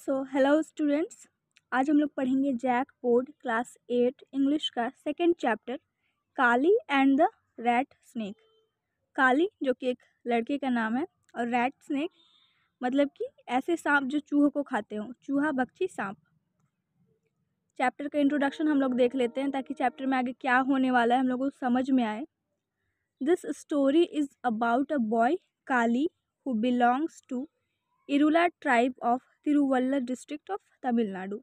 So hello students. आज हम लोग पढ़ेंगे जैक बोर्ड क्लास 8 इंग्लिश का second chapter Kali and the rat snake. Kali जो कि एक लड़के का नाम है और रैट स्नेक मतलब कि ऐसे सांप जो चूहों को खाते हों, चूहा बख्ची सांप। चैप्टर का इंट्रोडक्शन हम लोग देख लेते हैं ताकि चैप्टर में आगे क्या होने वाला है हम लोगों को समझ में आए। This story is about a boy Kali who belongs to Irula tribe of Tiruvallur district of Tamil Nadu.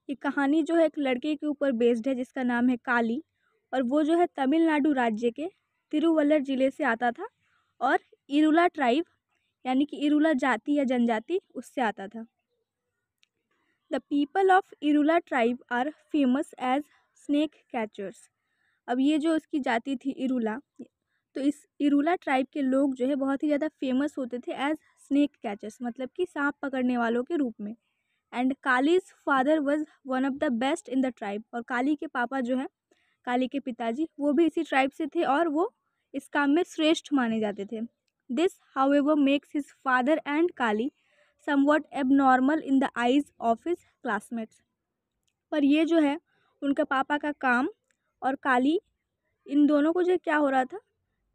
ये कहानी जो है एक लड़के के ऊपर बेस्ड है जिसका नाम है काली, और वो जो है तमिलनाडु राज्य के तिरुवल्लर जिले से आता था और इरुला ट्राइब यानी कि इरुला जाति या जनजाति उससे आता था। The people of Irula tribe are famous as snake catchers. अब ये जो इसकी जाति थी इरुला, तो इस इरुला ट्राइब के लोग जो है बहुत ही ज़्यादा फेमस होते थे एज स्नेक कैचर्स मतलब कि सांप पकड़ने वालों के रूप में। And kalij father was one of the best in the tribe, और काली के पापा जो है, काली के पिताजी, वो भी इसी ट्राइब से थे और वो इस काम में श्रेष्ठ माने जाते थे। This however makes his father and Kali somewhat abnormal in the eyes of his classmates. पर ये जो है उनका पापा का काम और काली, इन दोनों को जो क्या हो रहा था,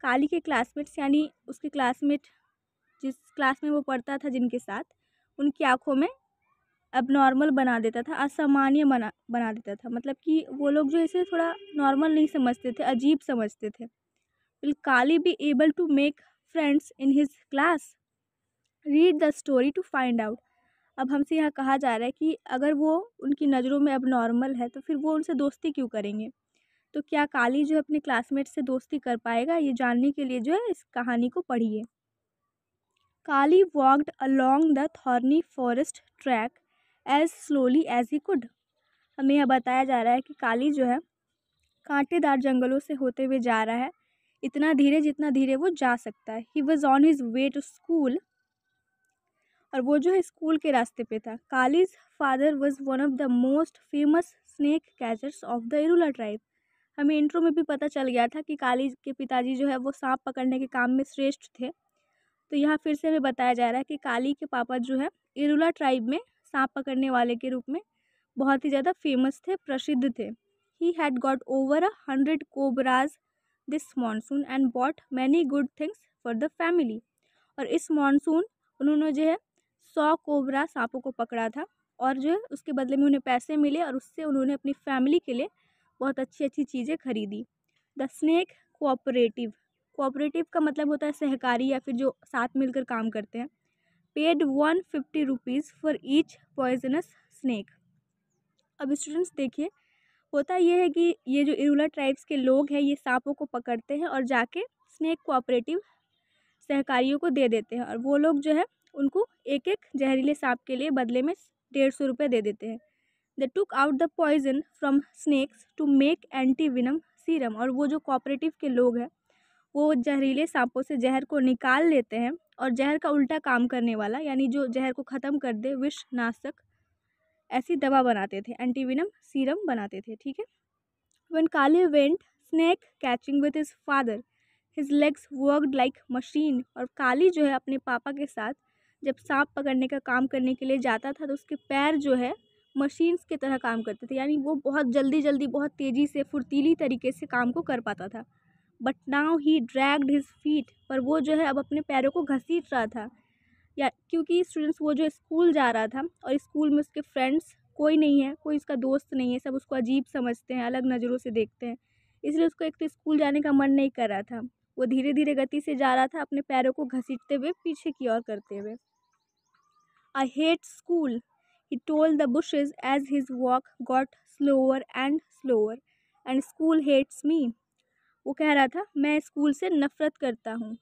काली के क्लासमेट्स यानी उसके क्लासमेट जिस क्लास में वो पढ़ता था जिनके साथ, उनकी आंखों में अबनॉर्मल बना देता था, असामान्य बना देता था। मतलब कि वो लोग जो इसे थोड़ा नॉर्मल नहीं समझते थे, अजीब समझते थे। Will Kali be able to make friends in his class? Read the story to find out. अब हमसे यहाँ कहा जा रहा है कि अगर वो उनकी नज़रों में अबनॉर्मल है तो फिर वो उनसे दोस्ती क्यों करेंगे। तो क्या काली जो अपने क्लासमेट से दोस्ती कर पाएगा, ये जानने के लिए जो है इस कहानी को पढ़िए। Kali walked along the thorny forest track as slowly as he could. हमें यह बताया जा रहा है कि काली जो है कांटेदार जंगलों से होते हुए जा रहा है, इतना धीरे जितना धीरे वो जा सकता है। He was on his way to school, और वो जो है स्कूल के रास्ते पे था। Kali's father was one of the most famous snake catchers of the Irula tribe. हमें इंट्रो में भी पता चल गया था कि काली के पिताजी जो है वो सांप पकड़ने के काम में श्रेष्ठ थे। तो यहाँ फिर से हमें बताया जा रहा है कि काली के पापा जो है इरुला ट्राइब में सांप पकड़ने वाले के रूप में बहुत ही ज़्यादा फेमस थे, प्रसिद्ध थे। He had got over 100 cobras this monsoon and bought many good things for the family. और इस मानसून उन्होंने जो है 100 कोबरा सांपों को पकड़ा था, और जो है उसके बदले में उन्हें पैसे मिले और उससे उन्होंने अपनी फैमिली के लिए बहुत अच्छी अच्छी चीज़ें खरीदी। द स्नेक कोऑपरेटिव, कोऑपरेटिव का मतलब होता है सहकारी या फिर जो साथ मिलकर काम करते हैं। Paid 150 rupees for each poisonous snake. अब स्टूडेंट्स देखिए, होता यह है कि ये जो इरुला ट्राइब्स के लोग हैं ये सांपों को पकड़ते हैं और जाके स्नेक कोऑपरेटिव सहकारियों को दे देते हैं, और वो लोग जो है उनको एक एक जहरीले सांप के लिए बदले में 150 रुपये दे देते हैं। They took out the poison from snakes to make anti venom serum. और वो जो कोऑपरेटिव के लोग हैं वो जहरीले सांपों से जहर को निकाल लेते हैं और जहर का उल्टा काम करने वाला यानी जो जहर को ख़त्म कर दे, विष नाशक ऐसी दवा बनाते थे, एंटीविनम सीरम बनाते थे। ठीक है। When Kali went snake catching with his father his legs worked like machine. और काली जो है अपने पापा के साथ जब सांप पकड़ने का काम करने के लिए जाता था तो उसके पैर जो है मशीन्स की तरह काम करते थे, यानी वो बहुत जल्दी जल्दी बहुत तेज़ी से फुर्तीली तरीके से काम को कर पाता था। But now he dragged his feet, पर वो जो है अब अपने पैरों को घसीट रहा था, या क्योंकि स्टूडेंट्स वो जो स्कूल जा रहा था और स्कूल में उसके फ्रेंड्स कोई नहीं है, कोई उसका दोस्त नहीं है, सब उसको अजीब समझते हैं, अलग नज़रों से देखते हैं, इसलिए उसको एक तो स्कूल जाने का मन नहीं कर रहा था। वो धीरे धीरे गति से जा रहा था अपने पैरों को घसीटते हुए पीछे की ओर करते हुए। I hate school he told the bushes as his walk got slower and school hates me. वो कह रहा था मैं स्कूल से नफ़रत करता हूँ।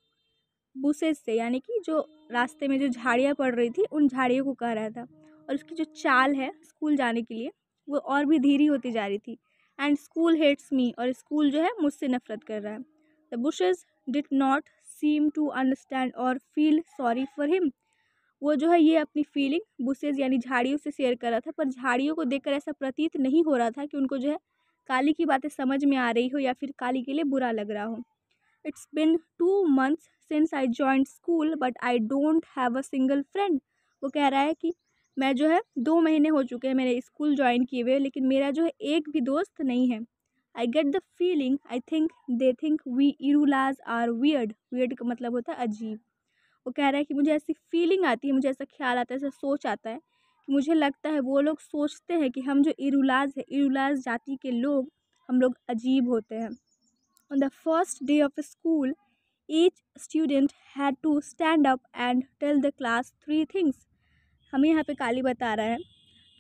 बुशेज से यानी कि जो रास्ते में जो झाड़ियाँ पड़ रही थी उन झाड़ियों को कह रहा था, और उसकी जो चाल है स्कूल जाने के लिए वो और भी धीरे होती जा रही थी। एंड स्कूल हेट्स मी, और स्कूल जो है मुझसे नफरत कर रहा है। The bushes did not seem to understand और फील सॉरी फॉर हिम। वो जो है ये अपनी फीलिंग बुशेज यानी झाड़ियों से शेयर कर रहा था, पर झाड़ियों को देखकर ऐसा प्रतीत नहीं हो रहा था कि उनको जो है काली की बातें समझ में आ रही हो या फिर काली के लिए बुरा लग रहा हो। It's been 2 months since I joined school but I don't have a single friend. वो कह रहा है कि मैं जो है 2 महीने हो चुके हैं मेरे स्कूल जॉइन किए हुए, लेकिन मेरा जो है एक भी दोस्त नहीं है। I get the feeling I think they think we Irulas are weird. Weird का मतलब होता है अजीब। वो कह रहा है कि मुझे ऐसी फीलिंग आती है, मुझे ऐसा ख्याल आता है, ऐसा सोच आता है कि मुझे लगता है वो लोग सोचते हैं कि हम जो इरूलाज है, इरूलाज जाति के लोग, हम लोग अजीब होते हैं। On the first day of school each student had to stand up and tell the class 3 things. हमें यहाँ पे काली बता रहा है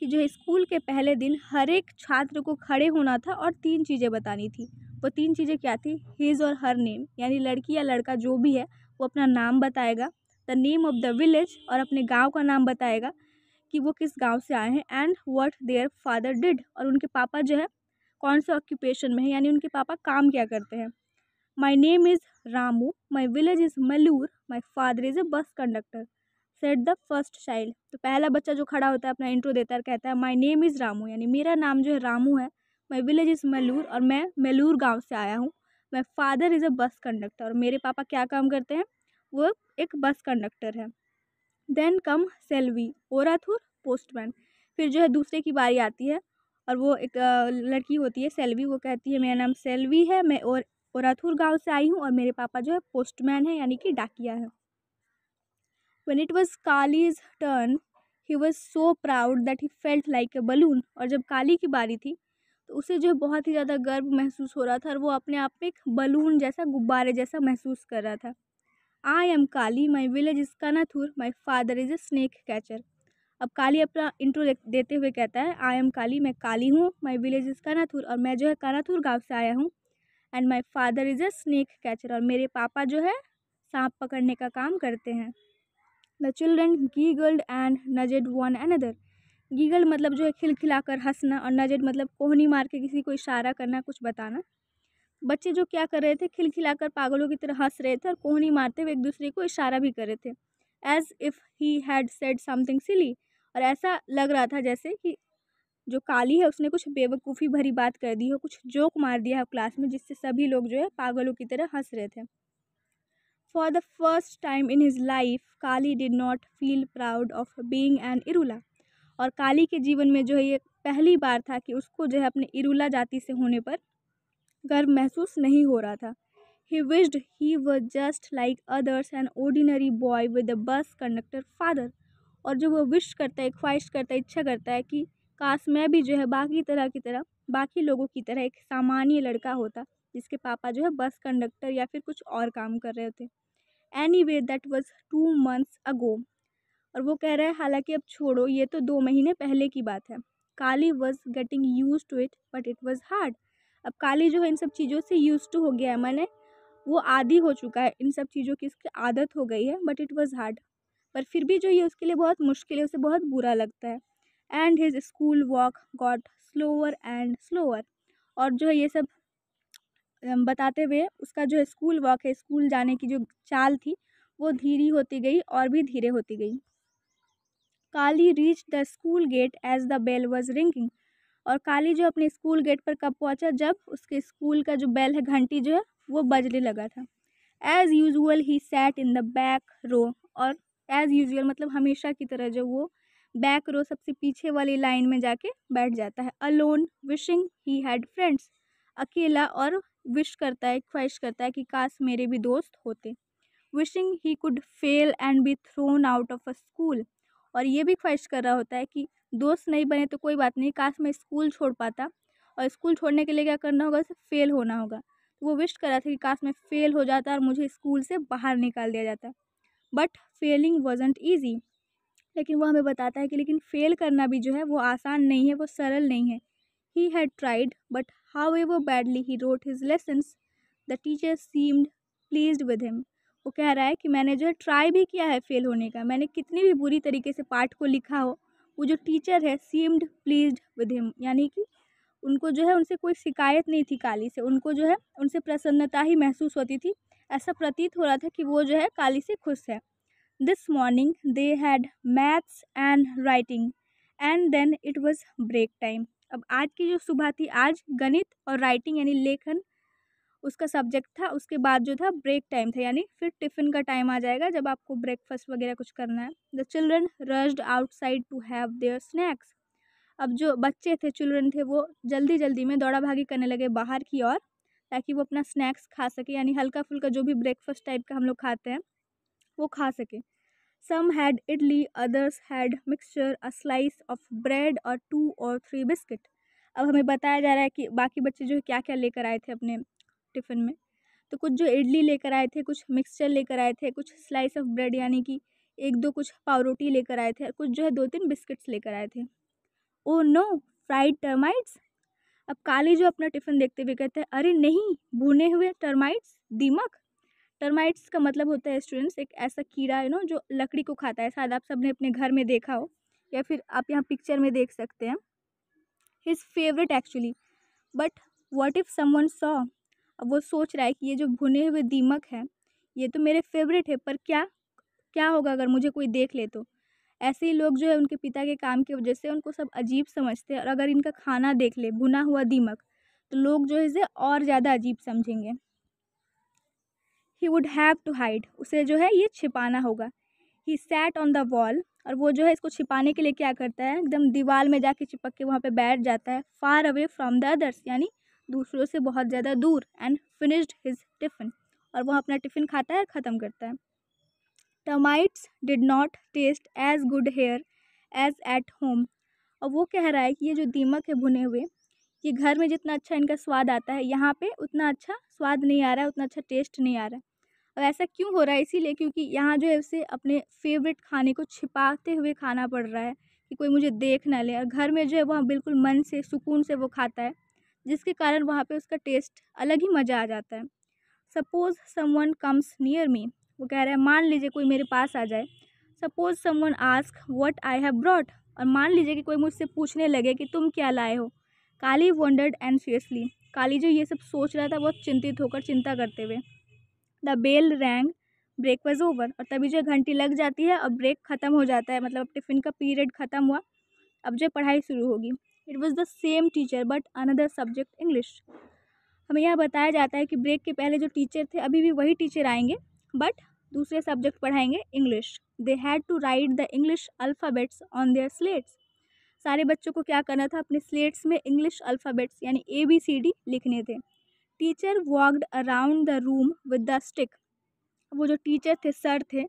कि जो स्कूल के पहले दिन हर एक छात्र को खड़े होना था और 3 चीज़ें बतानी थी। वो 3 चीज़ें क्या थी? हिज और हर नेम, यानी लड़की या लड़का जो भी है वो अपना नाम बताएगा। The name of the village, और अपने गांव का नाम बताएगा कि वो किस गांव से आए हैं। And what their father did, और उनके पापा जो है कौन से ऑक्यूपेशन में है, यानी उनके पापा काम क्या करते हैं। My name is Ramu, my village is Malur, my father is a bus conductor, said the first child. तो पहला बच्चा जो खड़ा होता है अपना इंट्रो देता है, कहता है माई नेम इज़ रामू, यानी मेरा नाम जो है रामू है। माई विलेज इज़ मलूर, और मैं मेलूर गांव से आया हूँ। माई father is a bus conductor, और मेरे पापा क्या काम करते हैं? वो एक बस कंडक्टर है। Then come Selvi, Orathur, postman. फिर जो है दूसरे की बारी आती है, और वो एक लड़की होती है सेल्वी। वो कहती है मेरा नाम सेल्वी है, मैं और ओराथुर गांव से आई हूँ, और मेरे पापा जो है पोस्टमैन है, यानी कि डाकिया है। When it was Kali's turn, he was so proud that he felt like a balloon. और जब काली की बारी थी तो उसे जो है बहुत ही ज़्यादा गर्व महसूस हो रहा था, और वो अपने आप में एक बलून जैसा, गुब्बारे जैसा महसूस कर रहा था। I am Kali, my village is Kanathur, my father is a snake catcher. अब काली अपना इंट्रो देते हुए कहता है आई एम काली, मैं काली हूँ, माई विलेज इज़ कनाथुर, और मैं जो है कनाथुर गाँव से आया हूँ। And my father is a snake catcher, और मेरे पापा जो है सांप पकड़ने का काम करते हैं। The children giggled and nudged one another. Giggle मतलब जो है खिलखिलाकर हंसना, और नजेड मतलब कोहनी मार के किसी को इशारा करना, कुछ बताना। बच्चे जो क्या कर रहे थे, खिलखिलाकर पागलों की तरह हंस रहे थे और कोहनी मारते हुए एक दूसरे को इशारा भी कर रहे थे। As if he had said something silly, और ऐसा लग रहा था जैसे कि जो काली है उसने कुछ बेवकूफ़ी भरी बात कर दी हो, कुछ जोक मार दिया है क्लास में, जिससे सभी लोग जो है पागलों की तरह हंस रहे थे। For the first time in his life, Kali did not feel proud of being an Irula. और काली के जीवन में जो है ये पहली बार था कि उसको जो है अपने इरूला जाति से होने पर गर्व महसूस नहीं हो रहा था। He wished he was just like others, an ordinary boy with a bus conductor father। और जो वो विश करता है, ख्वाहिश करता है, इच्छा करता है कि काश मैं भी जो है बाकी लोगों की तरह एक सामान्य लड़का होता, जिसके पापा जो है बस कंडक्टर या फिर कुछ और काम कर रहे होते। Anyway, that was 2 months ago। और वो कह रहा है हालांकि अब छोड़ो, ये तो 2 महीने पहले की बात है। Kali was getting used to it but it was hard. अब काली जो है इन सब चीज़ों से यूज टू हो गया है, मैंने वो आदी हो चुका है, इन सब चीज़ों की इसकी आदत हो गई है, बट इट वॉज हार्ड। पर फिर भी जो ये उसके लिए बहुत मुश्किल है, उसे बहुत बुरा लगता है। And his school walk got slower and slower. और जो है ये सब बताते हुए उसका जो स्कूल वॉक है, स्कूल जाने की जो चाल थी, वो धीरे होती गई और भी धीरे होती गई। Kali reach the school gate as the bell was ringing. और काली जो अपने स्कूल गेट पर कब पहुंचा? जब उसके स्कूल का जो बेल है, घंटी जो है, वो बजने लगा था। As usual he sat in the back row. और एज़ यूजुअल मतलब हमेशा की तरह जो वो बैक रो, सबसे पीछे वाली लाइन में जाके बैठ जाता है। Alone wishing he had friends. अकेला, और विश करता है, ख्वाहिश करता है कि काश मेरे भी दोस्त होते। Wishing he could fail and be thrown out of a school. और ये भी ख्वाहिश कर रहा होता है कि दोस्त नहीं बने तो कोई बात नहीं, काश मैं स्कूल छोड़ पाता, और स्कूल छोड़ने के लिए क्या करना होगा? सिर्फ फेल होना होगा। तो वो विश कर रहा था कि काश मैं फेल हो जाता और मुझे स्कूल से बाहर निकाल दिया जाता। But failing wasn't easy. लेकिन वो हमें बताता है कि लेकिन फेल करना भी जो है वो आसान नहीं है, वो सरल नहीं है। He had tried but how ever badly he wrote his lessons, the teacher seemed pleased with him. वो कह रहा है कि मैंने जो है ट्राई भी किया है फेल होने का, मैंने कितनी भी बुरी तरीके से पाठ को लिखा हो, वो जो टीचर है सीम्ड प्लीज्ड विद हिम, यानी कि उनको जो है उनसे कोई शिकायत नहीं थी काली से, उनको जो है उनसे प्रसन्नता ही महसूस होती थी। ऐसा प्रतीत हो रहा था कि वो जो है काली से खुश है। This morning they had maths and writing and then it was break time. अब आज की जो सुबह थी, आज गणित और राइटिंग यानी लेखन उसका सब्जेक्ट था। उसके बाद जो था ब्रेक टाइम था, यानी फिर टिफ़िन का टाइम आ जाएगा जब आपको ब्रेकफास्ट वगैरह कुछ करना है। The children rushed outside to have their snacks. अब जो बच्चे थे, चिल्ड्रन थे, वो जल्दी जल्दी में दौड़ा भागी करने लगे बाहर की ओर, ताकि वो अपना स्नैक्स खा सके, यानी हल्का फुल्का जो भी ब्रेकफास्ट टाइप का हम लोग खाते हैं वो खा सके। Some had idli, others had mixture, a slice of bread और 2 और 3 बिस्किट। अब हमें बताया जा रहा है कि बाकी बच्चे जो है क्या क्या लेकर आए थे अपने टिफ़िन में। तो कुछ जो इडली लेकर आए थे, कुछ मिक्सचर लेकर आए थे, कुछ स्लाइस ऑफ ब्रेड यानी कि 1-2 कुछ पावरोटी लेकर आए थे, और कुछ जो है 2-3 बिस्किट्स लेकर आए थे। Oh no! Fried termites. अब काली जो अपना टिफ़िन देखते हुए कहते हैं, अरे नहीं, भुने हुए टर्माइट्स, दीमक। टर्माइट्स का मतलब होता है स्टूडेंट्स एक ऐसा कीड़ा जो लकड़ी को खाता है। शायद आप सबने अपने घर में देखा हो, या फिर आप यहाँ पिक्चर में देख सकते हैं। His favourite actually, but what if someone saw. अब वो सोच रहा है कि ये जो भुने हुए दीमक है, ये तो मेरे फेवरेट है, पर क्या क्या होगा अगर मुझे कोई देख ले तो। ऐसे ही लोग जो है उनके पिता के काम की वजह से उनको सब अजीब समझते हैं, और अगर इनका खाना देख ले भुना हुआ दीमक, तो लोग जो है इसे और ज़्यादा अजीब समझेंगे। He would have to hide, उसे जो है ये छिपाना होगा। He sat on the wall, और वो जो है इसको छिपाने के लिए क्या करता है, एकदम दीवार में जाके चिपक के वहाँ पे बैठ जाता है। Far away from the others, यानी दूसरों से बहुत ज़्यादा दूर। एंड फिनिश्ड हिज टिफ़िन, और वह अपना टिफ़िन खाता है और ख़त्म करता है। Termites did not taste as good here as at home. और वो कह रहा है कि ये जो दीमक है भुने हुए, ये घर में जितना अच्छा इनका स्वाद आता है, यहाँ पे उतना अच्छा स्वाद नहीं आ रहा है, उतना अच्छा टेस्ट नहीं आ रहा है। और ऐसा क्यों हो रहा है? इसीलिए क्योंकि यहाँ जो है उसे अपने फेवरेट खाने को छिपाते हुए खाना पड़ रहा है कि कोई मुझे देख ना ले। और घर में जो है वह बिल्कुल मन से सुकून से वो खाता है, जिसके कारण वहाँ पे उसका टेस्ट अलग ही मज़ा आ जाता है। Suppose someone comes near me, वो कह रहा है मान लीजिए कोई मेरे पास आ जाए। Suppose someone ask what I have brought, और मान लीजिए कि कोई मुझसे पूछने लगे कि तुम क्या लाए हो। काली वंडर्ड एंशियसली, काली जो ये सब सोच रहा था बहुत चिंतित होकर, चिंता करते हुए। The bell rang, break was over, और तभी जो घंटी लग जाती है और ब्रेक ख़त्म हो जाता है, मतलब टिफ़िन का पीरियड ख़त्म हुआ, अब जो पढ़ाई शुरू होगी। It was the same teacher but another subject English. हमें यह बताया जाता है कि ब्रेक के पहले जो टीचर थे अभी भी वही टीचर आएंगे, बट दूसरे सब्जेक्ट पढ़ाएंगे English. They had to write the English alphabets on their slates. सारे बच्चों को क्या करना था, अपने स्लेट्स में इंग्लिश अल्फ़ाबेट्स यानी ABCD लिखने थे। Teacher walked around the room with the stick. वो जो टीचर थे, सर थे,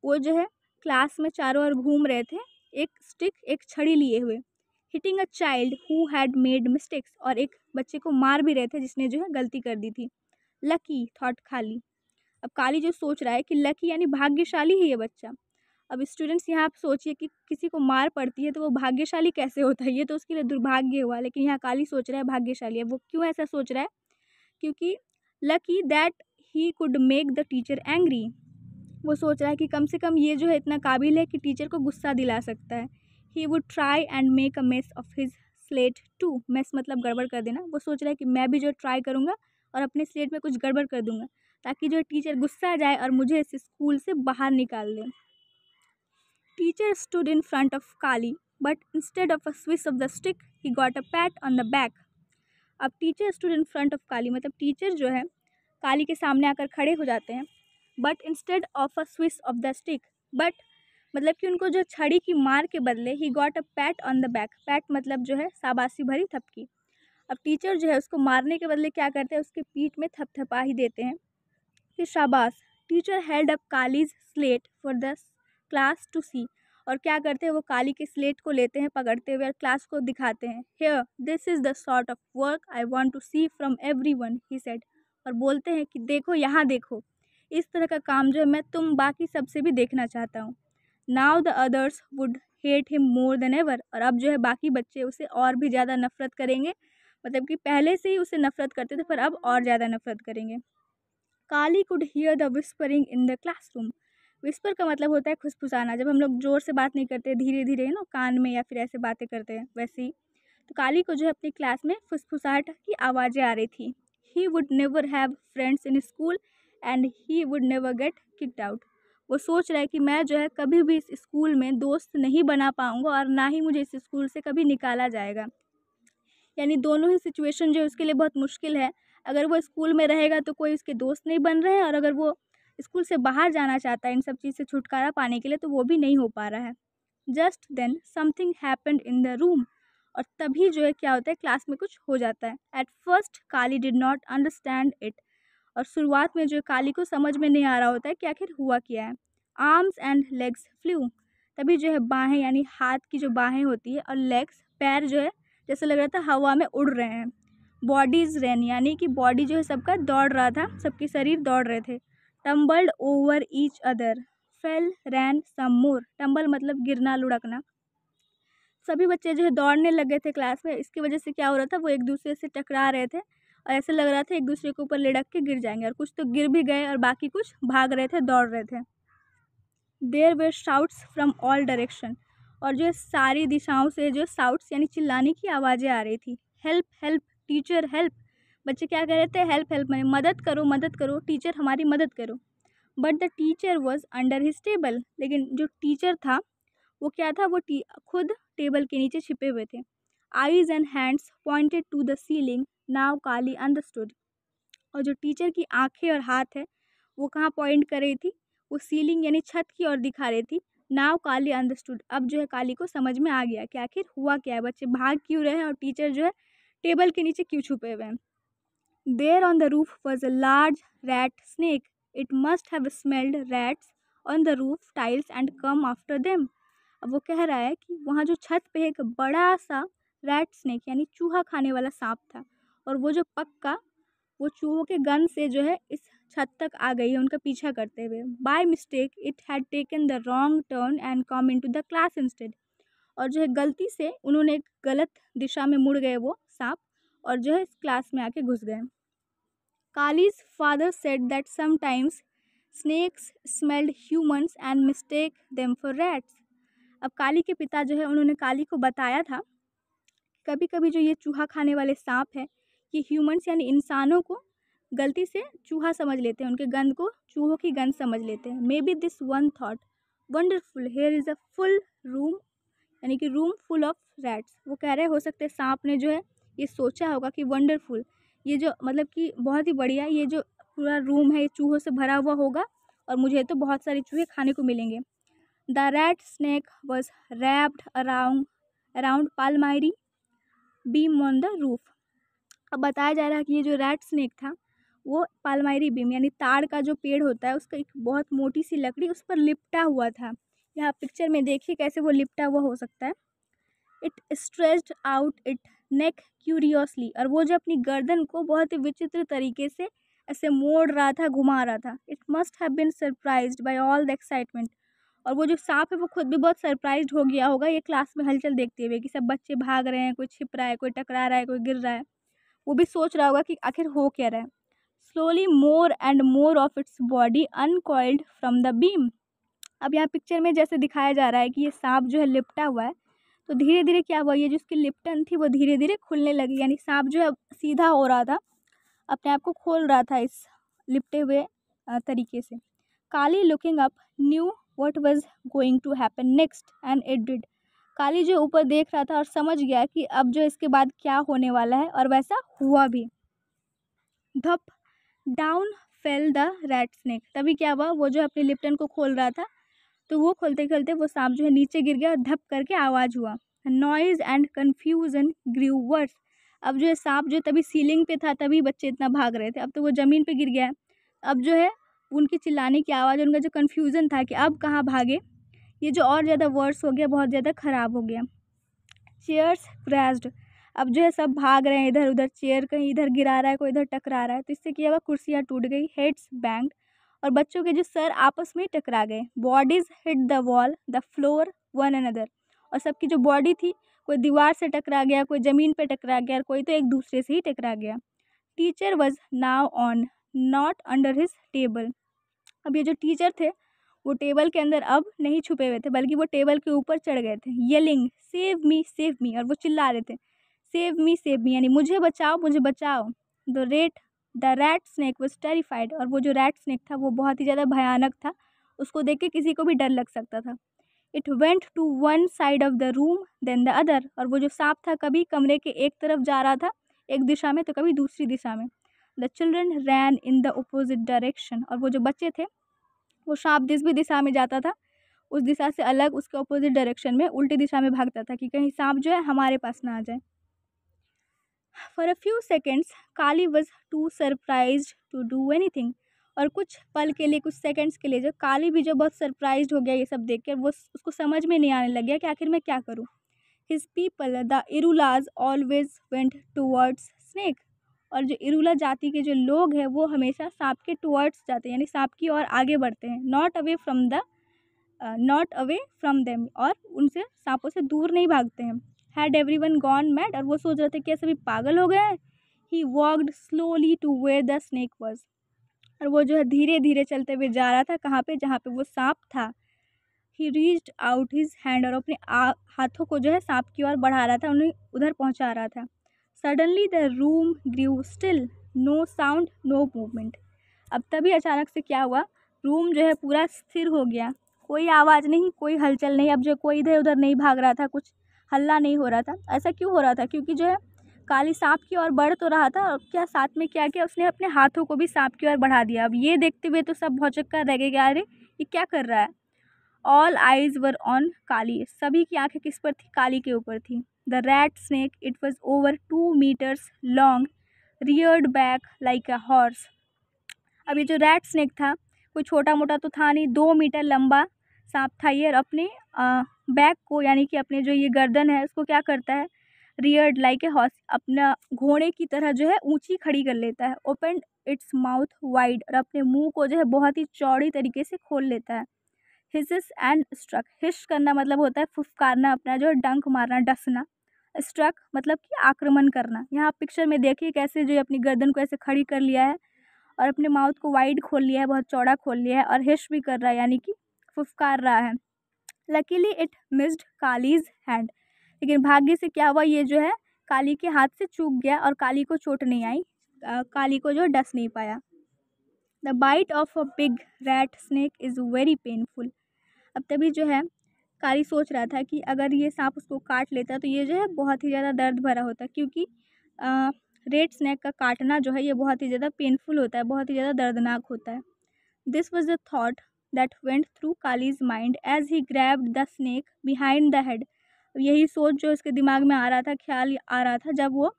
वो जो है क्लास में चारों ओर घूम रहे थे, एक स्टिक, एक छड़ी लिए हुए। Hitting a child who had made mistakes, और एक बच्चे को मार भी रहे थे जिसने जो है गलती कर दी थी। लकी थॉट काली। अब काली जो सोच रहा है कि लकी यानी भाग्यशाली है ये बच्चा। अब स्टूडेंट्स यहाँ आप सोचिए कि किसी को मार पड़ती है तो वो भाग्यशाली कैसे होता है, ये तो उसके लिए दुर्भाग्य हुआ। लेकिन यहाँ काली सोच रहा है भाग्यशाली है। वो क्यों ऐसा सोच रहा है? क्योंकि lucky that he could make the teacher angry. वो सोच रहा है कि कम से कम ये जो है इतना काबिल है कि टीचर को गुस्सा दिला सकता है। He would try and make a mess of his slate too, mess मतलब गड़बड़ कर देना। वो सोच रहा है कि मैं भी जो ट्राई करूँगा और अपने स्लेट में कुछ गड़बड़ कर दूंगा, ताकि जो टीचर गुस्सा आ जाए और मुझे इस स्कूल से बाहर निकाल दे। Teacher stood in front of Kali, but instead of a swish of the stick he got a pat on the back. अब teacher stood in front of Kali, मतलब टीचर जो है काली के सामने आकर खड़े हो जाते हैं। But instead of a swish of the stick, but मतलब कि उनको जो छड़ी की मार के बदले ही got a pat on the back. PAT मतलब जो है शाबाशी भरी थपकी। अब टीचर जो है उसको मारने के बदले क्या करते हैं, उसके पीठ में थपथपा ही देते हैं कि शाबाश। Teacher held up Kali's slate for the class to see, और क्या करते हैं वो काली के स्लेट को लेते हैं पकड़ते हुए और क्लास को दिखाते हैं। Here this is the sort of work I want to see from everyone, he said. और बोलते हैं कि देखो यहाँ देखो, इस तरह का काम जो है मैं तुम बाकी सबसे भी देखना चाहता हूँ। Now the others would hate him more than ever, और अब जो है बाकी बच्चे उसे और भी ज़्यादा नफरत करेंगे। मतलब कि पहले से ही उसे नफरत करते थे पर अब और ज़्यादा नफरत करेंगे। Kali could hear the whispering in the classroom. Whisper का मतलब होता है खुसफुसाना, जब हम लोग ज़ोर से बात नहीं करते, धीरे धीरे कान में या फिर ऐसे बातें करते हैं, वैसे ही। तो काली को जो है अपनी क्लास में फुसफुसाहट की आवाज़ें आ रही थी। He would never have friends in school and he would never get kicked out. वो सोच रहा है कि मैं जो है कभी भी इस स्कूल में दोस्त नहीं बना पाऊँगा और ना ही मुझे इस स्कूल से कभी निकाला जाएगा। यानी दोनों ही सिचुएशन जो है उसके लिए बहुत मुश्किल है। अगर वो स्कूल में रहेगा तो कोई उसके दोस्त नहीं बन रहे हैं, और अगर वो स्कूल से बाहर जाना चाहता है इन सब चीज़ से छुटकारा पाने के लिए, तो वो भी नहीं हो पा रहा है। Just then something happened in the room, और तभी जो है क्या होता है, क्लास में कुछ हो जाता है। At first Kali did not understand it, और शुरुआत में जो काली को समझ में नहीं आ रहा होता है कि आखिर हुआ क्या है। आर्म्स एंड लेग्स फ्लू, तभी जो है बाहें यानी हाथ की जो बाहें होती है और लेग्स पैर जो है जैसे लग रहा था हवा में उड़ रहे हैं। बॉडीज रैन, यानी कि बॉडी जो है सबका दौड़ रहा था, सबके शरीर दौड़ रहे थे। Tumbled over each other, fell ran some more, tumble मतलब गिरना लुढ़कना। सभी बच्चे जो है दौड़ने लग गए थे क्लास में। इसकी वजह से क्या हो रहा था, वो एक दूसरे से टकरा रहे थे और ऐसे लग रहा था एक दूसरे के ऊपर लुढ़क के गिर जाएंगे, और कुछ तो गिर भी गए और बाकी कुछ भाग रहे थे, दौड़ रहे थे। Their way shouts from all direction, और जो है सारी दिशाओं से जो शाउट्स यानी चिल्लाने की आवाज़ें आ रही थी। हेल्प हेल्प टीचर हेल्प, बच्चे क्या कह रहे थे, हेल्प हेल्प मैंने मदद करो टीचर हमारी मदद करो। But the teacher was under his table, लेकिन जो टीचर था वो क्या था, वो खुद टेबल के नीचे छिपे हुए थे। Eyes and hands pointed to the ceiling, now Kali understood, और जो टीचर की आंखें और हाथ है वो कहाँ पॉइंट कर रही थी, वो सीलिंग यानी छत की ओर दिखा रही थी। नाउ काली अंडरस्टूड, अब जो है काली को समझ में आ गया कि आखिर हुआ क्या है, बच्चे भाग क्यों रहे हैं और टीचर जो है टेबल के नीचे क्यों छुपे हुए हैं। There on the roof was a large rat snake, it must have smelled rats on the roof tiles and come after them. अब वो कह रहा है कि वहाँ जो छत पे एक बड़ा सा रैट स्नेक यानी चूहा खाने वाला सांप था, और वो जो पक्का वो चूहों के गन से जो है इस छत तक आ गई है उनका पीछा करते हुए। By mistake it had taken the wrong turn and come into the class instead, और जो है गलती से उन्होंने एक गलत दिशा में मुड़ गए वो सांप, और जो है इस क्लास में आके घुस गए। काली's father said that sometimes snakes smelled humans and mistake them for rats. अब काली के पिता जो है उन्होंने काली को बताया था, कभी कभी जो ये चूहा खाने वाले सांप है ये ह्यूमंस यानी इंसानों को गलती से चूहा समझ लेते हैं, उनके गंध को चूहों की गंध समझ लेते हैं। May be this one thought wonderful here is a full room, यानी कि रूम फुल ऑफ रैट्स। वो कह रहे हो सकते हैं सांप ने जो है ये सोचा होगा कि वंडरफुल, ये जो मतलब कि बहुत ही बढ़िया, ये जो पूरा रूम है ये चूहों से भरा हुआ होगा और मुझे तो बहुत सारे चूहे खाने को मिलेंगे। The rat snake was wrapped around palmyra beam on the roof. अब बताया जा रहा है कि ये जो रैट स्नेक था वो पालमाइरी बीम यानी ताड़ का जो पेड़ होता है उसका एक बहुत मोटी सी लकड़ी उस पर लिपटा हुआ था। यहाँ पिक्चर में देखिए कैसे वो लिपटा हुआ हो सकता है। It stretched out it neck curiously, और वो जो अपनी गर्दन को बहुत ही विचित्र तरीके से ऐसे मोड़ रहा था, घुमा रहा था। It must have been surprised by all the excitement, और वो जो सांप है वो खुद भी बहुत सरप्राइज्ड हो गया होगा ये क्लास में हलचल देखते हुए कि सब बच्चे भाग रहे हैं, कोई छिप रहा है, कोई टकरा रहा है, कोई गिर रहा है। वो भी सोच रहा होगा कि आखिर हो क्या रहा है। Slowly more and more of its body uncoiled from the beam. अब यहाँ पिक्चर में जैसे दिखाया जा रहा है कि ये सांप जो है लिपटा हुआ है, तो धीरे धीरे क्या हुआ, ये जो उसकी लिप्टन थी वो धीरे धीरे खुलने लगी, यानी सांप जो है सीधा हो रहा था, अपने आप को खोल रहा था इस लिपटे हुए तरीके से। Kali looking up knew what was going to happen next and it did. Kali जो ऊपर देख रहा था और समझ गया कि अब जो इसके बाद क्या होने वाला है, और वैसा हुआ भी। धप down fail the rat snake, तभी क्या हुआ, वो जो अपने लिप्टन को खोल रहा था तो वो खोलते खोलते वो सांप जो है नीचे गिर गया और धप करके आवाज़ हुआ। Noise and confusion grew worse. अब जो है सांप जो तभी सीलिंग पे था तभी बच्चे इतना भाग रहे थे, अब तो वो ज़मीन पे गिर गया है। अब जो है उनकी चिल्लाने की आवाज़, उनका जो कन्फ्यूज़न था कि अब कहाँ भागे, ये जो और ज़्यादा वर्स हो गया, बहुत ज़्यादा ख़राब हो गया। चेयर्स क्रैश्ड, अब जो है सब भाग रहे हैं इधर उधर, चेयर कहीं इधर गिरा रहा है, कोई इधर टकरा रहा है, तो इससे क्या हुआ, कुर्सियाँ टूट गई। हेड्स बैंग्ड, और बच्चों के जो सर आपस में टकरा गए। Bodies hit the wall the floor one another, और सबकी जो बॉडी थी कोई दीवार से टकरा गया, कोई ज़मीन पे टकरा गया, और कोई तो एक दूसरे से ही टकरा गया। Teacher was now on not under his table, अब ये जो टीचर थे वो टेबल के अंदर अब नहीं छुपे हुए थे, बल्कि वो टेबल के ऊपर चढ़ गए थे। येलिंग सेव मी, और वो चिल्ला रहे थे सेव मी यानी मुझे बचाओ। The rat snake was terrified, और वो जो रैट स्नेक था वो बहुत ही ज़्यादा भयानक था, उसको देख के किसी को भी डर लग सकता था। It went to one side of the room then the other, और वो जो सांप था कभी कमरे के एक तरफ जा रहा था एक दिशा में, तो कभी दूसरी दिशा में। The children ran in the opposite direction, और वो जो बच्चे थे वो सांप जिस भी दिशा में जाता था उस दिशा से अलग उसके अपोजिट डायरेक्शन में उल्टी दिशा में भागता था कि कहीं सांप जो है हमारे पास ना आ जाए। For a few seconds Kali was too surprise to do anything, और कुछ पल के लिए, कुछ सेकंड्स के लिए जो काली भी जो बहुत सरप्राइज हो गया ये सब देख कर, वो उसको समझ में नहीं आने लग गया कि आखिर मैं क्या करूँ। His people the Irulas always went towards snake, और जो इरुला जाति के जो लोग हैं वो हमेशा सांप के टूवर्ड्स जाते हैं, यानी सांप की ओर आगे बढ़ते हैं, नॉट अवे फ्रॉम देम, और उनसे सांपों से दूर नहीं भागते हैं। हैड एवरीवन गॉन मैड, और वो सोच रहे थे कि सभी पागल हो गए हैं। He walked slowly to where the snake was, और वो जो है धीरे धीरे चलते हुए जा रहा था कहाँ पे, जहाँ पे वो सांप था। ही रीच्ड आउट हिज हैंड, और अपने हाथों को जो है सांप की ओर बढ़ा रहा था, उन्हें उधर पहुँचा रहा था। Suddenly the room grew still, no sound no movement. अब तभी अचानक से क्या हुआ, रूम जो है पूरा स्थिर हो गया, कोई आवाज़ नहीं, कोई हलचल नहीं। अब जो कोई इधर उधर नहीं भाग रहा था, कुछ हल्ला नहीं हो रहा था। ऐसा क्यों हो रहा था, क्योंकि जो है काली सांप की ओर बढ़ तो रहा था, और क्या साथ में क्या किया उसने, अपने हाथों को भी सांप की ओर बढ़ा दिया। अब ये देखते हुए तो सब भौचक्का रह गए, अरे ये क्या कर रहा है। ऑल आइज वर ऑन काली, सभी की आंखें किस पर थी, काली के ऊपर थी। The rat snake, it was over 2 meters long, Rudyard back like a horse. अब ये जो रैट स्नेक था कोई छोटा मोटा तो था नहीं, 2 मीटर लंबा सांप था ये, और अपने बैक को, यानी कि अपने जो ये गर्दन है उसको क्या करता है, रियर्ड लाइक ए हॉर्स, अपना घोड़े की तरह जो है ऊंची खड़ी कर लेता है। ओपन इट्स माउथ वाइड, और अपने मुंह को जो है बहुत ही चौड़ी तरीके से खोल लेता है। हिसिस एंड स्ट्रक, हिस करना मतलब होता है फुफकारना, अपना जो है डंक मारना, डसना। स्ट्रक मतलब कि आक्रमण करना। यहाँ पिक्चर में देखिए कैसे जो अपनी गर्दन को ऐसे खड़ी कर लिया है और अपने माउथ को वाइड खोल लिया है, बहुत चौड़ा खोल लिया है, और हिश भी कर रहा है, यानी कि फुफकार रहा है। Luckily it missed kalij hand, लेकिन भाग्य से क्या हुआ, ये जो है काली के हाथ से चूक गया और काली को चोट नहीं आई, काली को जो डस नहीं पाया। The bite of a big rat snake is very painful. अब तभी जो है काली सोच रहा था कि अगर ये सांप उसको काट लेता तो ये जो है बहुत ही ज़्यादा दर्द भरा होता, क्योंकि रेड स्नेक का काटना जो है ये बहुत ही ज़्यादा पेनफुल होता है, बहुत ही ज़्यादा दर्दनाक होता है। This was the thought that went through Kali's mind as he grabbed the snake behind the head. यही सोच जो इसके दिमाग में आ रहा था, ख्याल आ रहा था, जब वो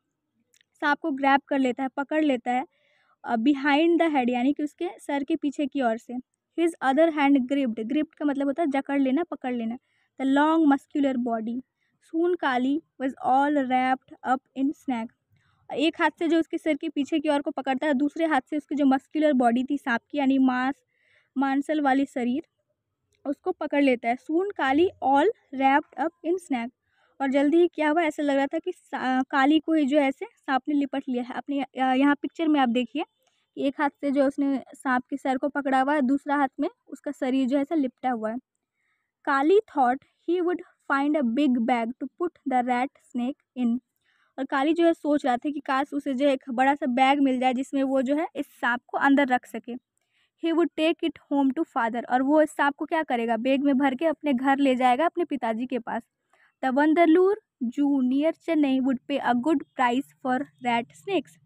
सांप को ग्रैब कर लेता है, पकड़ लेता है बिहाइंड द हेड, यानी कि उसके सर के पीछे की ओर से। His other hand gripped, gripped का मतलब होता है जकड़ लेना, पकड़ लेना, the long muscular body. Soon Kali was all wrapped up in snake, एक हाथ से जो उसके सर के पीछे की ओर को पकड़ता है, दूसरे हाथ से उसकी जो मस्क्यूलर बॉडी थी सांप की, यानी मांसल वाली शरीर, उसको पकड़ लेता है। Soon Kali all wrapped up in snake, और जल्दी ही क्या हुआ, ऐसा लग रहा था कि काली को ही जो ऐसे सांप ने लिपट लिया है। अपने यहाँ पिक्चर में आप देखिए कि एक हाथ से जो उसने सांप के सर को पकड़ा हुआ है, दूसरा हाथ में उसका शरीर जो है ऐसा लिपटा हुआ है। Kali thought he would find a big bag to put the rat snake in, और काली जो है सोच रहा था कि काश उसे जो है एक बड़ा सा बैग मिल जाए जिसमें वो जो है इस सांप को अंदर रख सके। He would take it home to father, और वो इस सांप को क्या करेगा, बैग में भर के अपने घर ले जाएगा, अपने पिताजी के पास। द वंदरलूर जू near Chennai would pay a good price for rat snakes,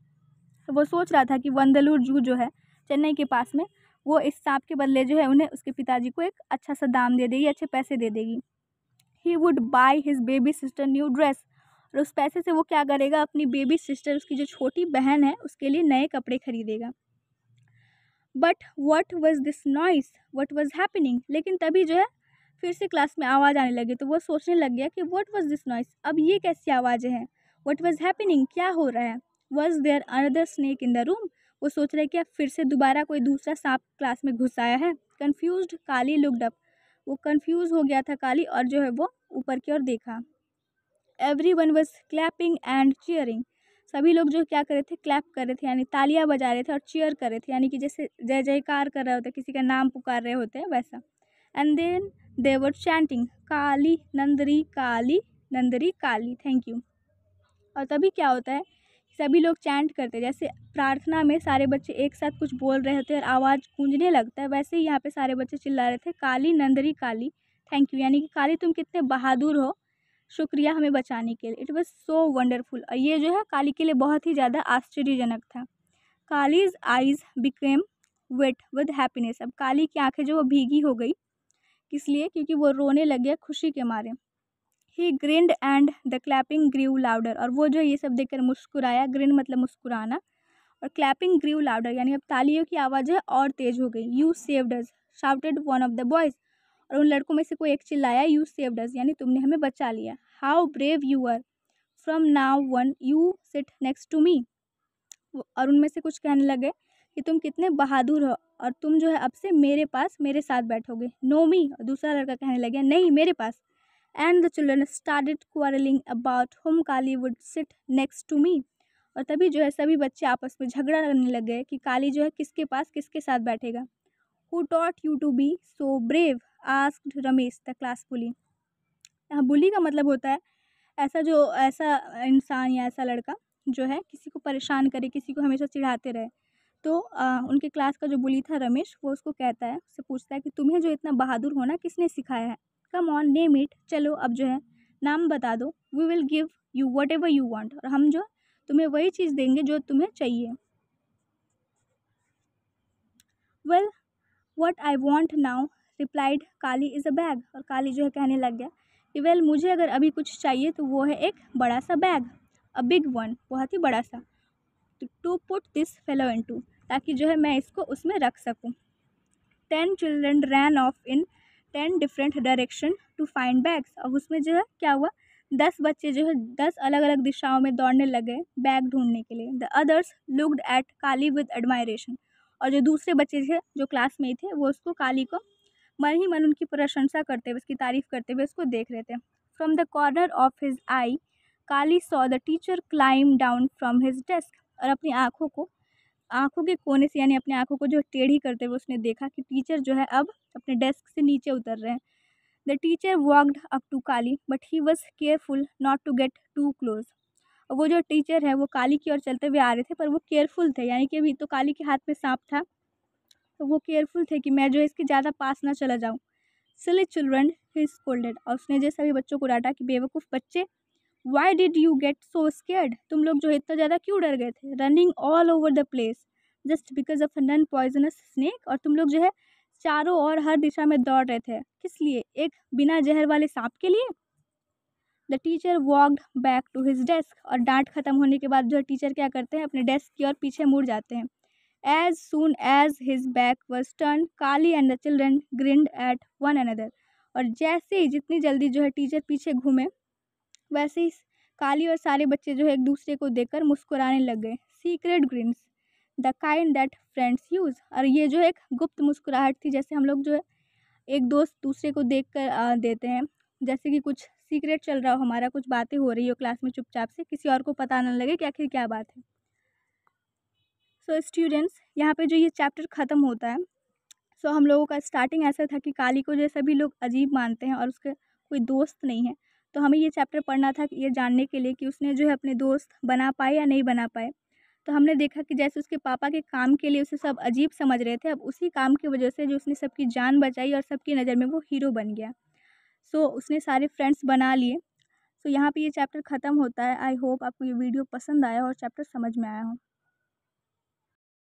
तो वो सोच रहा था कि वंदरलूर जू जो है चेन्नई के पास में, वो इस सांप के बदले जो है उन्हें उसके पिताजी को एक अच्छा सा दाम दे देगी, अच्छे पैसे दे देगी। He would by his baby sister new dress, और उस पैसे से वो क्या करेगा, अपनी बेबी सिस्टर, उसकी जो छोटी बहन है, उसके लिए नए कपड़े खरीदेगा। But what was this noise, what was happening, लेकिन तभी जो है फिर से क्लास में आवाज़ आने लगी, तो वो सोचने लग गया कि वट वॉज दिस नॉइस, अब ये कैसी आवाज़ें हैं, वट वॉज हैपनिंग, क्या हो रहा है। Was there another snake in the room, वो सोच रहे क्या फिर से दोबारा कोई दूसरा सांप क्लास में घुस आया है। कन्फ्यूज्ड काली लुक्ड अप, वो कन्फ्यूज़ हो गया था काली, और जो है वो ऊपर की ओर देखा। Everyone was clapping and cheering, सभी लोग जो क्या कर रहे थे, क्लैप कर रहे थे, यानी तालियां बजा रहे थे, और चीयर कर रहे थे, यानी कि जैसे जय जयकार कर रहे होते, किसी का नाम पुकार रहे होते हैं वैसा। And then they were chanting Kali nandri Kali, thank you. और तभी क्या होता है, सभी लोग चैंट करते, जैसे प्रार्थना में सारे बच्चे एक साथ कुछ बोल रहे होते हैं और आवाज़ गूंजने लगता है, वैसे ही यहाँ पे सारे बच्चे चिल्ला रहे थे काली नंदरी काली, थैंक यू, यानी कि काली तुम कितने बहादुर हो, शुक्रिया हमें बचाने के लिए। इट वॉज सो वंडरफुल, और ये जो है काली के लिए बहुत ही ज़्यादा आश्चर्यजनक था। Kali's eyes became wet with happiness. अब काली की आंखें जो वो भीगी हो गई, किस लिए? क्योंकि वो रोने लग गया खुशी के मारे। He grinned and the clapping grew louder. और वो जो ये सब देखकर मुस्कुराया। ग्रिन मतलब मुस्कुराना, और क्लैपिंग ग्रीव लाउडर यानी अब तालियों की आवाज़ है और तेज हो गई। You saved us shouted one of the boys. और उन लड़कों में से कोई एक चिल्लाया, यू सेव्ड अस यानी तुमने हमें बचा लिया। How brave you are, from now on you sit next to me. और उनमें से कुछ कहने लगे कि तुम कितने बहादुर हो, और तुम जो है अब से मेरे पास मेरे साथ बैठोगे। No me. और दूसरा लड़का कहने लगे, नहीं मेरे पास। And the children started quarrelling about whom Kali would sit next to me. और तभी जो है सभी बच्चे आपस में झगड़ा करने लग गए कि काली जो है किसके पास किसके साथ बैठेगा। Who taught you to be so brave, asked Ramesh the class bully. यहाँ बुली का मतलब होता है ऐसा इंसान या ऐसा लड़का जो है किसी को परेशान करे, किसी को हमेशा चिढ़ाते रहे। तो उनके क्लास का जो बुली था रमेश, वो उसको कहता है, उससे पूछता है कि तुम्हें जो इतना बहादुर होना किसने सिखाया है। कम ऑन नेम इट, चलो अब जो है नाम बता दो। We will give you whatever you want. और हम जो तुम्हें वही चीज़ देंगे जो तुम्हें चाहिए। Well what I want now, replied Kali is a bag. और काली जो है कहने लग गया कि वेल मुझे अगर अभी कुछ चाहिए तो वो है एक बड़ा सा बैग, अ बिग वन, बहुत ही बड़ा सा, to put this fellow into, ताकि जो है मैं इसको उसमें रख सकूं। 10 children ran off in 10 different direction to find bags. अब उसमें जो है क्या हुआ, 10 बच्चे जो है 10 अलग अलग दिशाओं में दौड़ने लगे बैग ढूंढने के लिए। The others looked at Kali with admiration. और जो दूसरे बच्चे थे जो क्लास में ही थे, वो उसको काली को मन ही मन उनकी प्रशंसा करते हुए, उसकी तारीफ करते हुए उसको देख रहे थे। From the corner of his I Kali saw the teacher climb down from his desk. और अपनी आंखों के कोने से यानी अपनी आंखों को जो टेढ़ी करते हुए उसने देखा कि टीचर जो है अब अपने डेस्क से नीचे उतर रहे हैं। The teacher walked up to Kali but he was careful not to get too close. और वो जो टीचर है वो काली की ओर चलते हुए आ रहे थे, पर वो केयरफुल थे, यानी कि अभी तो काली के हाथ में सांप था, तो वो केयरफुल थे कि मैं जो है इसके ज़्यादा पास ना चला जाऊँ। सिली चिल्ड्रन, ही स्कोल्डेड। और उसने जो सभी बच्चों को डांटा कि बेवकूफ़ बच्चे, why did you get so scared, तुम लोग जो है इतना ज़्यादा क्यों डर गए थे। Running all over the place just because of a non poisonous snake. और तुम लोग जो है चारों ओर हर दिशा में दौड़ रहे थे, किस लिए? एक बिना जहर वाले सांप के लिए। The teacher walked back to his desk. और डांट खत्म होने के बाद जो है टीचर क्या करते हैं, अपने डेस्क की ओर पीछे मुड़ जाते हैं। As soon as his back was turn Kali and the children grinned at one another. और जैसे ही जितनी जल्दी जो है टीचर पीछे घूमे, वैसे ही काली और सारे बच्चे जो है एक दूसरे को देखकर मुस्कुराने लग गए। Secret greens, the kind that friends use. और ये जो एक गुप्त मुस्कुराहट थी, जैसे हम लोग जो है एक दोस्त दूसरे को देख कर देते हैं, जैसे कि कुछ सीक्रेट चल रहा हो, हमारा कुछ बातें हो रही हो क्लास में चुपचाप से, किसी और को पता न लगे कि आखिर क्या बात है। सो स्टूडेंट्स, यहाँ पे जो ये चैप्टर ख़त्म होता है, सो हम लोगों का स्टार्टिंग ऐसा था कि काली को जो सभी लोग अजीब मानते हैं और उसके कोई दोस्त नहीं है। तो हमें ये चैप्टर पढ़ना था कि ये जानने के लिए कि उसने जो है अपने दोस्त बना पाए या नहीं बना पाए। तो हमने देखा कि जैसे उसके पापा के काम के लिए उसे सब अजीब समझ रहे थे, अब उसी काम की वजह से जो उसने सबकी जान बचाई और सबकी नज़र में वो हीरो बन गया। सो उसने सारे फ्रेंड्स बना लिए। सो यहाँ पे ये चैप्टर ख़त्म होता है। आई होप आपको ये वीडियो पसंद आया और चैप्टर समझ में आया हो।